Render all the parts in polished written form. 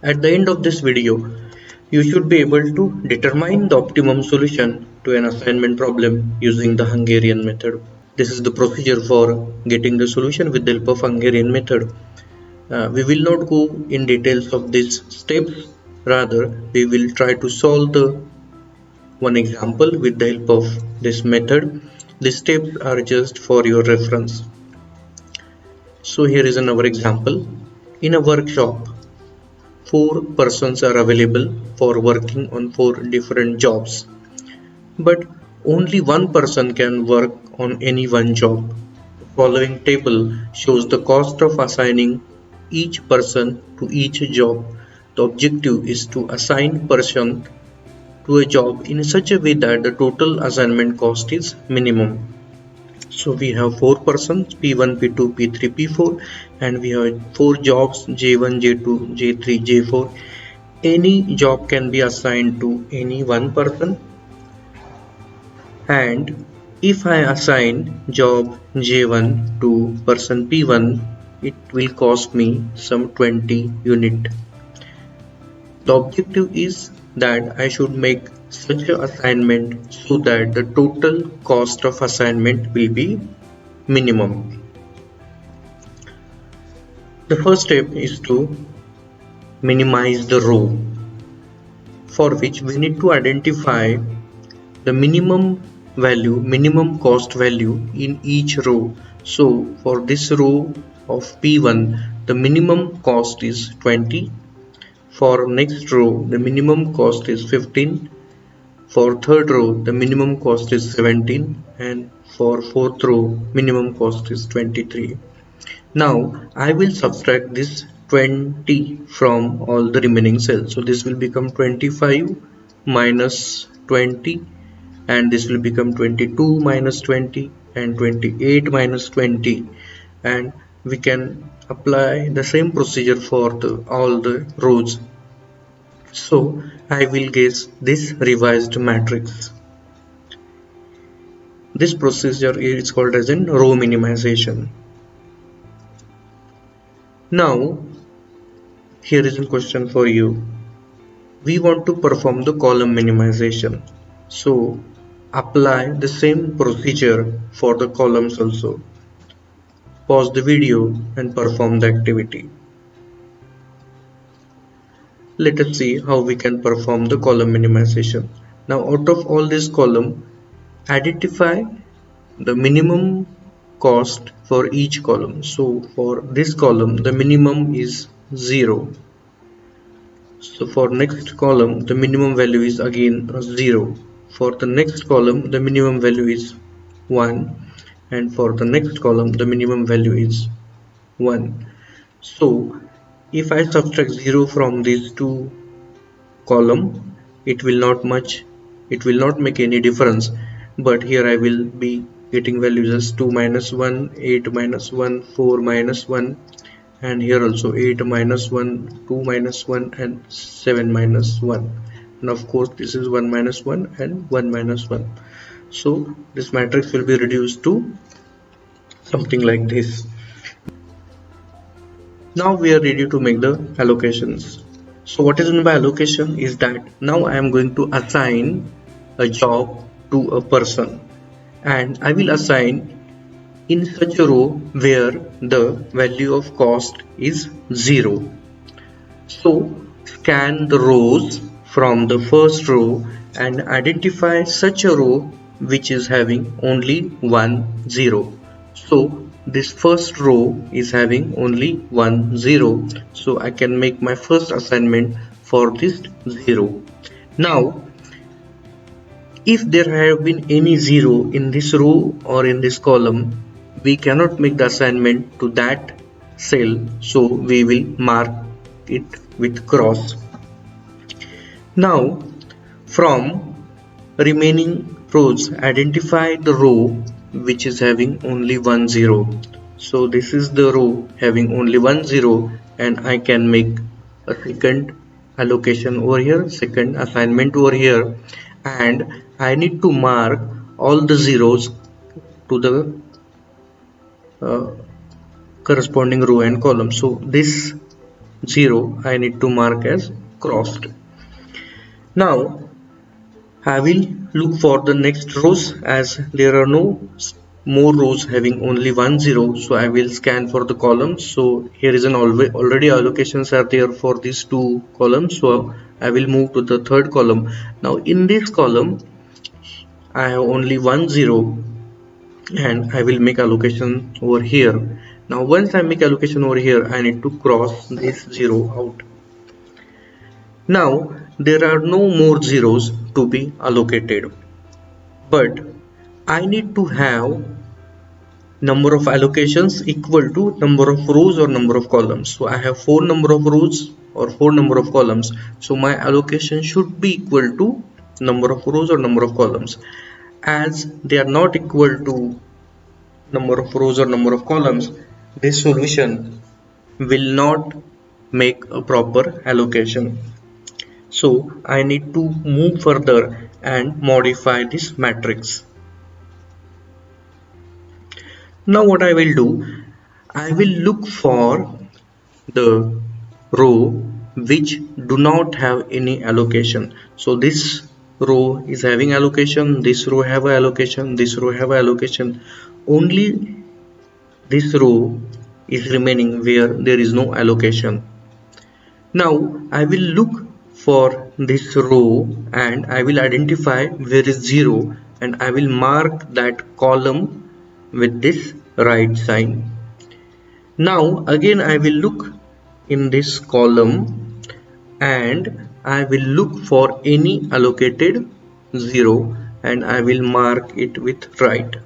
At the end of this video, you should be able to determine the optimum solution to an assignment problem using the Hungarian method. This is the procedure for getting the solution with the help of Hungarian method. We will not go in details of these steps, rather we will try to solve the one example with the help of this method. The steps are just for your reference. So here is another example. In a workshop, 4 persons are available for working on 4 different jobs, but only one person can work on any one job. The following table shows the cost of assigning each person to each job. The objective is to assign person to a job in such a way that the total assignment cost is minimum. So we have 4 persons P1, P2, P3, P4, and we have 4 jobs J1, J2, J3, J4. Any job can be assigned to any one person, and if I assign job J1 to person P1, it will cost me some 20 unit. The objective is that I should make such an assignment so that the total cost of assignment will be minimum. The first step is to minimize the row, for which we need to identify the minimum cost value in each row. So for this row of P1, the minimum cost is 20. For next row, the minimum cost is 15. For third row, the minimum cost is 17, and for fourth row, minimum cost is 23. Now I will subtract this 20 from all the remaining cells. So this will become 25 minus 20, and this will become 22 minus 20 and 28 minus 20, and we can apply the same procedure for all the rows. So I will guess this revised matrix. This procedure is called as in row minimization. Now here is a question for you. We want to perform the column minimization. So apply the same procedure for the columns also. Pause the video and perform the activity. Let us see how we can perform the column minimization. Now out of all this column, identify the minimum cost for each column. So for this column, the minimum is 0. So for next column, the minimum value is again 0. For the next column, the minimum value is 1, and for the next column, the minimum value is 1. So if I subtract 0 from these two columns, it will not make any difference. But here I will be getting values as 2 minus 1, 8 minus 1, 4 minus 1, and here also 8 minus 1, 2 minus 1, and 7 minus 1, and of course this is 1 minus 1 and 1 minus 1. So this matrix will be reduced to something like this. Now we are ready to make the allocations. So what is meant by allocation is that now I am going to assign a job to a person, and I will assign in such a row where the value of cost is 0. So scan the rows from the first row and identify such a row which is having only 1 0. So this first row is having only 1 0. So I can make my first assignment for this 0. Now if there have been any 0 in this row or in this column, we cannot make the assignment to that cell, so we will mark it with cross. Now from remaining rows, identify the row which is having only 1 0. So this is the row having only 1 0, and I can make a second allocation over here, second assignment over here, and I need to mark all the zeros to the corresponding row and column. So this 0 I need to mark as crossed. Now I will look for the next rows, as there are no more rows having only 1 0, so I will scan for the columns. So here is an already allocations are there for these two columns, so I will move to the third column. Now in this column I have only 1 0 and I will make allocation over here. Now once I make allocation over here, I need to cross this 0 out. Now there are no more zeros to be allocated, but I need to have number of allocations equal to number of rows or number of columns. So I have 4 number of rows or 4 number of columns, so my allocation should be equal to number of rows or number of columns. As they are not equal to number of rows or number of columns, this solution will not make a proper allocation. So I need to move further and modify this matrix. Now what I will do, I will look for the row which do not have any allocation. So this row is having allocation, this row have a allocation, this row have a allocation. Only this row is remaining where there is no allocation. Now I will look for this row and I will identify where is 0 and I will mark that column with this right sign. Now again I will look in this column and I will look for any allocated 0 and I will mark it with right.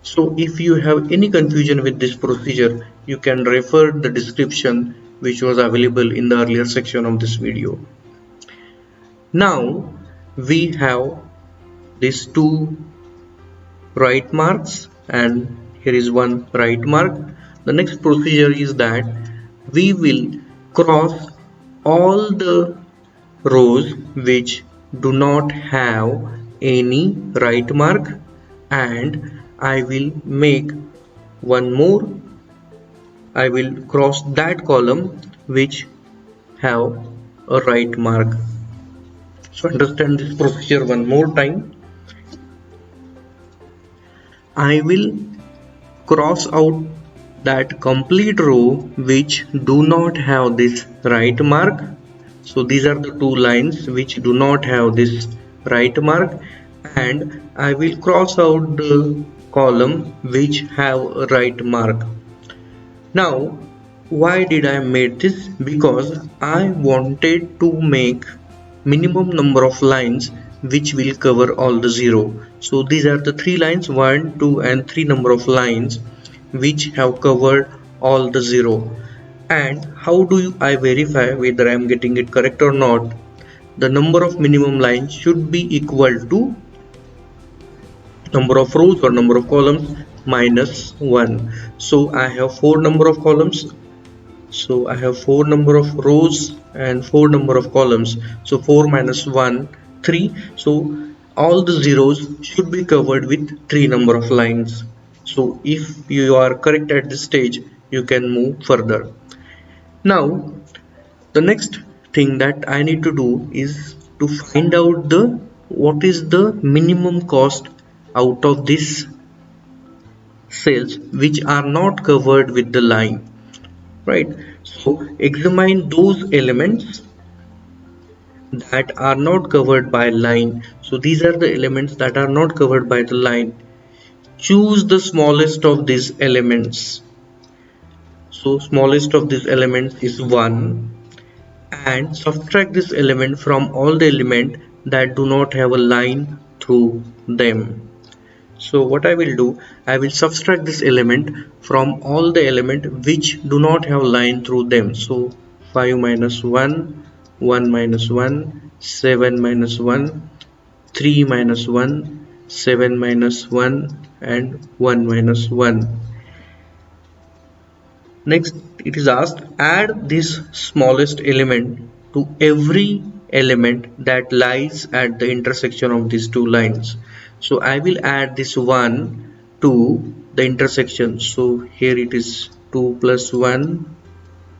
So if you have any confusion with this procedure, you can refer the description which was available in the earlier section of this video. Now we have these two right marks and here is one right mark. The next procedure is that we will cross all the rows which do not have any right mark, and I will make one more. I will cross that column which have a right mark. So understand this procedure one more time. I will cross out that complete row which do not have this right mark. So these are the two lines which do not have this right mark, and I will cross out the column which have a right mark. Now why did I made this? Because I wanted to make minimum number of lines which will cover all the 0. So these are the 3 lines, 1, 2 and 3 number of lines which have covered all the 0. And how do I verify whether I am getting it correct or not? The number of minimum lines should be equal to number of rows or number of columns minus 1. So I have 4 number of columns. So I have 4 number of rows and 4 number of columns. So 4 minus 1, 3. So all the zeros should be covered with 3 number of lines. So if you are correct at this stage, you can move further. Now the next thing that I need to do is to find out what is the minimum cost out of these cells which are not covered with the line, right? So examine those elements that are not covered by line. So these are the elements that are not covered by the line. Choose the smallest of these elements. So smallest of these elements is 1, and subtract this element from all the elements that do not have a line through them. So what I will do, I will subtract this element from all the elements which do not have line through them. So 5 minus 1, 1 minus 1, 7 minus 1, 3 minus 1, 7 minus 1 and 1 minus 1. Next it is asked, add this smallest element to every element that lies at the intersection of these two lines. So I will add this 1 to the intersection. So here it is 2 plus 1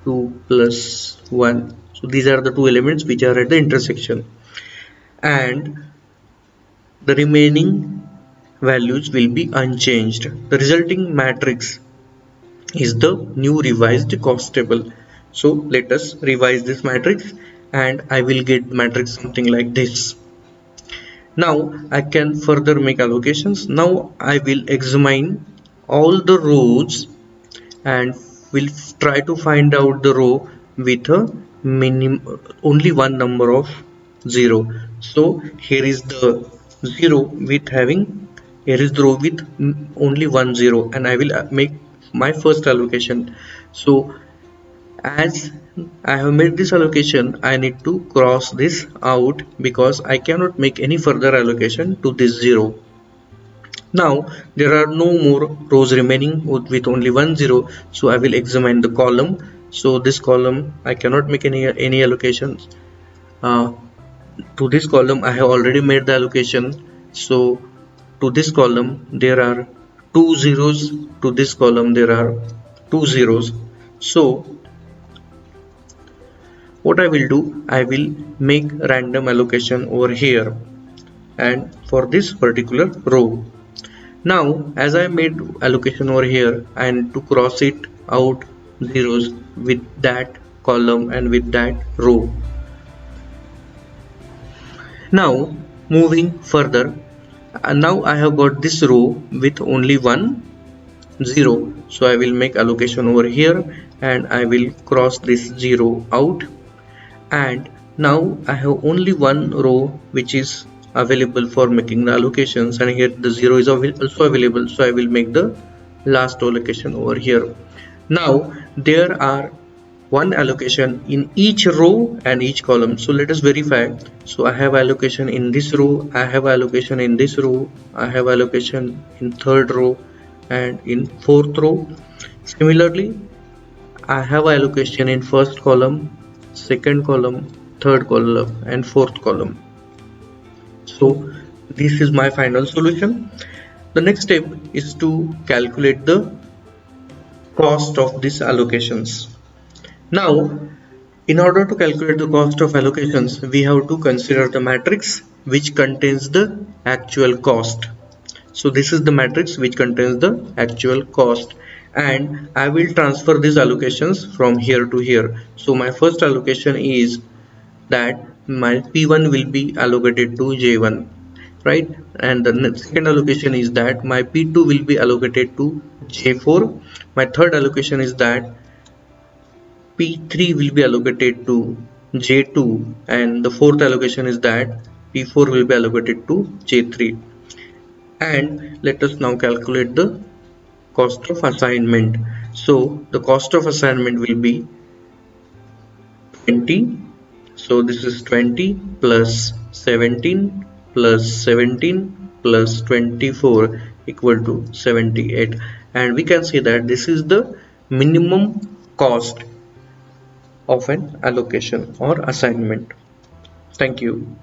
2 plus 1. So these are the two elements which are at the intersection, and the remaining values will be unchanged. The resulting matrix is the new revised cost table. So let us revise this matrix, and I will get matrix something like this. Now I can further make allocations. Now I will examine all the rows and will try to find out the row with a minimum only one number of 0. So here is the 0 with having, here is the row with only 1 0, and I will make my first allocation. So as I have made this allocation, I need to cross this out because I cannot make any further allocation to this 0. Now there are no more rows remaining with only 1 0, so I will examine the column. So this column I cannot make any allocations. To this column I have already made the allocation. So to this column there are two zeros, to this column there are two zeros. So what I will do, I will make random allocation over here and for this particular row. Now as I made allocation over here, I need to cross it out zeros with that column and with that row. Now moving further, now I have got this row with only 1 0, so I will make allocation over here and I will cross this 0 out, and now I have only one row which is available for making the allocations, and here the 0 is also available, so I will make the last allocation over here. Now there are one allocation in each row and each column, so let us verify. So I have allocation in this row, I have allocation in this row, I have allocation in third row and in fourth row. Similarly I have allocation in first column, second column, third column and fourth column. So this is my final solution. The next step is to calculate the cost of these allocations. Now in order to calculate the cost of allocations, we have to consider the matrix which contains the actual cost. So this is the matrix which contains the actual cost, and I will transfer these allocations from here to here. So my first allocation is that my P1 will be allocated to J1, right? And the second allocation is that my P2 will be allocated to J4. My third allocation is that P3 will be allocated to J2, and the fourth allocation is that P4 will be allocated to J3. And let us now calculate the cost of assignment. So the cost of assignment will be 20. So this is 20 plus 17 plus 17 plus 24 equal to 78, and we can say that this is the minimum cost of an allocation or assignment. Thank you.